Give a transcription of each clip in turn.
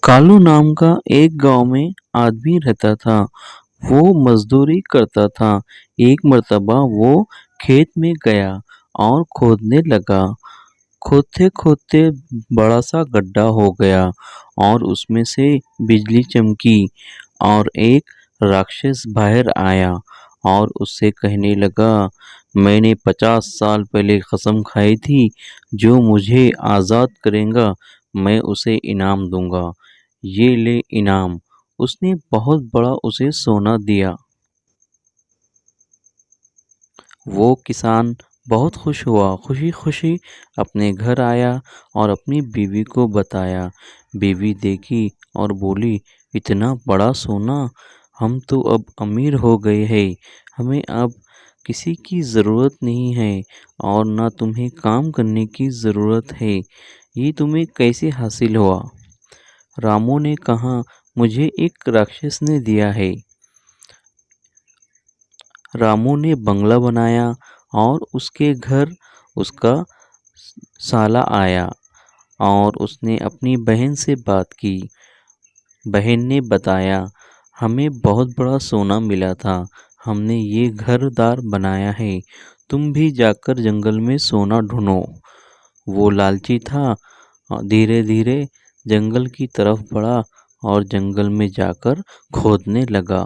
कालू नाम का एक गांव में आदमी रहता था। वो मजदूरी करता था। एक मर्तबा वो खेत में गया और खोदने लगा। खोदते खोदते बड़ा सा गड्ढा हो गया और उसमें से बिजली चमकी और एक राक्षस बाहर आया और उससे कहने लगा, मैंने 50 साल पहले कसम खाई थी, जो मुझे आज़ाद करेगा मैं उसे इनाम दूंगा। ये ले इनाम। उसने बहुत बड़ा उसे सोना दिया। वो किसान बहुत खुश हुआ, खुशी खुशी अपने घर आया और अपनी बीवी को बताया। बीवी देखी और बोली, इतना बड़ा सोना, हम तो अब अमीर हो गए हैं। हमें अब किसी की ज़रूरत नहीं है और ना तुम्हें काम करने की ज़रूरत है। ये तुम्हें कैसे हासिल हुआ? रामू ने कहा, मुझे एक राक्षस ने दिया है। रामू ने बंगला बनाया और उसके घर उसका साला आया और उसने अपनी बहन से बात की। बहन ने बताया, हमें बहुत बड़ा सोना मिला था, हमने ये घरदार बनाया है, तुम भी जाकर जंगल में सोना ढूंढो। वो लालची था, धीरे धीरे जंगल की तरफ बढ़ा और जंगल में जाकर खोदने लगा।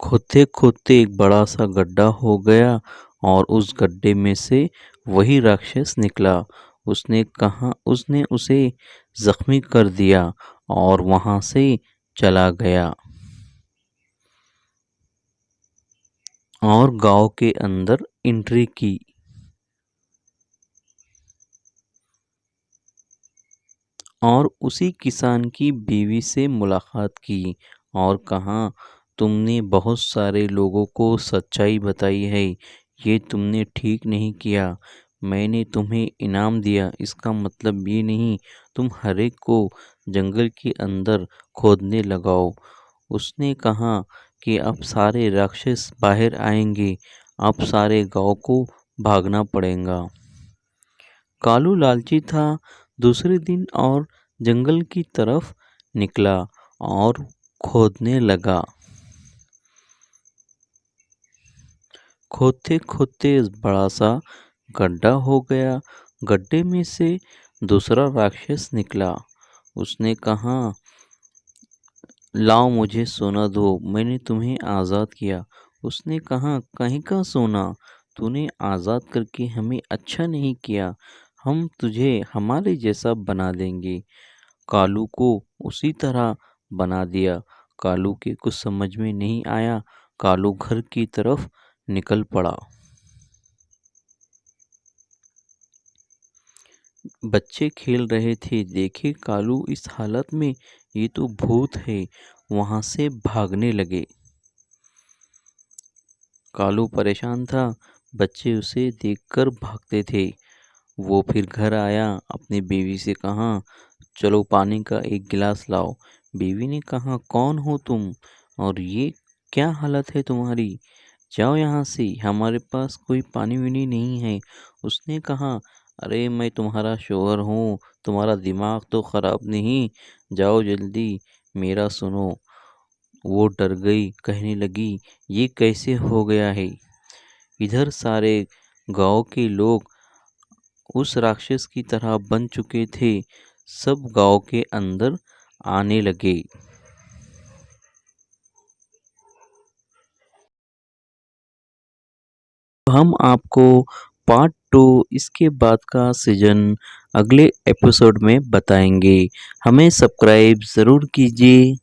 खोदते खोदते एक बड़ा सा गड्ढा हो गया और उस गड्ढे में से वही राक्षस निकला। उसने उसे जख्मी कर दिया और वहां से चला गया और गांव के अंदर एंट्री की। और उसी किसान की बीवी से मुलाकात की और कहा, तुमने बहुत सारे लोगों को सच्चाई बताई है, ये तुमने ठीक नहीं किया। मैंने तुम्हें इनाम दिया, इसका मतलब ये नहीं तुम हर एक को जंगल के अंदर खोदने लगाओ। उसने कहा कि अब सारे राक्षस बाहर आएंगे, अब सारे गांव को भागना पड़ेगा। कालू लालची था। दूसरे दिन और जंगल की तरफ निकला और खोदने लगा। खोदते खोदते बड़ा सा गड्ढा हो गया। गड्ढे में से दूसरा राक्षस निकला। उसने कहा, लाओ मुझे सोना दो, मैंने तुम्हें आज़ाद किया। उसने कहा, कहीं का सोना, तूने आज़ाद करके हमें अच्छा नहीं किया, हम तुझे हमारे जैसा बना देंगे। कालू को उसी तरह बना दिया। कालू के कुछ समझ में नहीं आया। कालू घर की तरफ निकल पड़ा। बच्चे खेल रहे थे, देखे कालू इस हालत में, ये तो भूत है, वहां से भागने लगे। कालू परेशान था, बच्चे उसे देखकर भागते थे। वो फिर घर आया, अपनी बीवी से कहा, चलो पानी का एक गिलास लाओ। बीवी ने कहा, कौन हो तुम और ये क्या हालत है तुम्हारी? जाओ यहाँ से, हमारे पास कोई पानी वानी नहीं है। उसने कहा, अरे मैं तुम्हारा शोहर हूँ, तुम्हारा दिमाग तो खराब नहीं, जाओ जल्दी मेरा सुनो। वो डर गई, कहने लगी, ये कैसे हो गया है? इधर सारे गांव के लोग उस राक्षस की तरह बन चुके थे, सब गांव के अंदर आने लगे। हम आपको पार्ट 2 इसके बाद का सीजन अगले एपिसोड में बताएंगे। हमें सब्सक्राइब ज़रूर कीजिए।